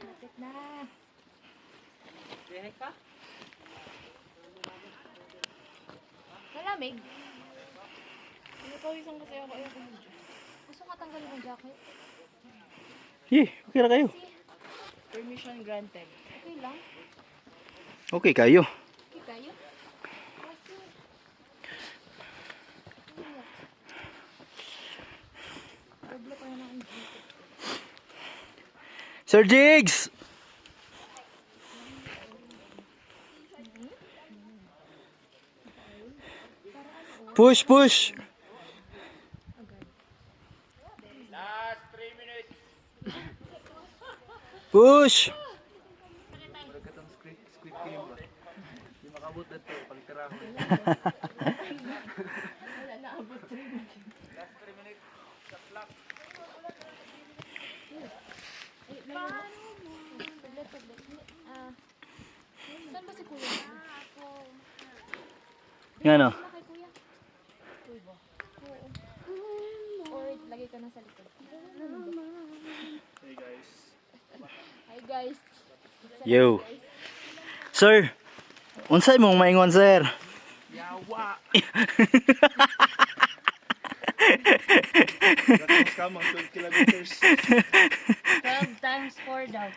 Lapit na. Dihek ka? Malamig. Pinapawisan kasi ako. Ayoko mo dyan. Gusto nga tanggalin ang jacket. Okay na kayo. Permission granted. Okay lang. Okay kayo. Okay kayo? Kasi... Dobla pa na ang jacket. Sir Jigs! Push, push! Last 3 minutes. Push! Katong squid game ba? Di makabot na ito. Pagtira ko. Wala na abot 3 minutes. Last 3 minutes. Sa clock. Paano mo? Tablet. Saan ba si Kuya? Ako. Nga no? Kay Kuya. Uy ba? Oo. Or lagay ka na sa likod. Hey guys. Hi guys. Yo. Sir! Unsay mong maingon, sir? Yawa! Gatong scam ang 12 kilometers. 12 times 4 daw.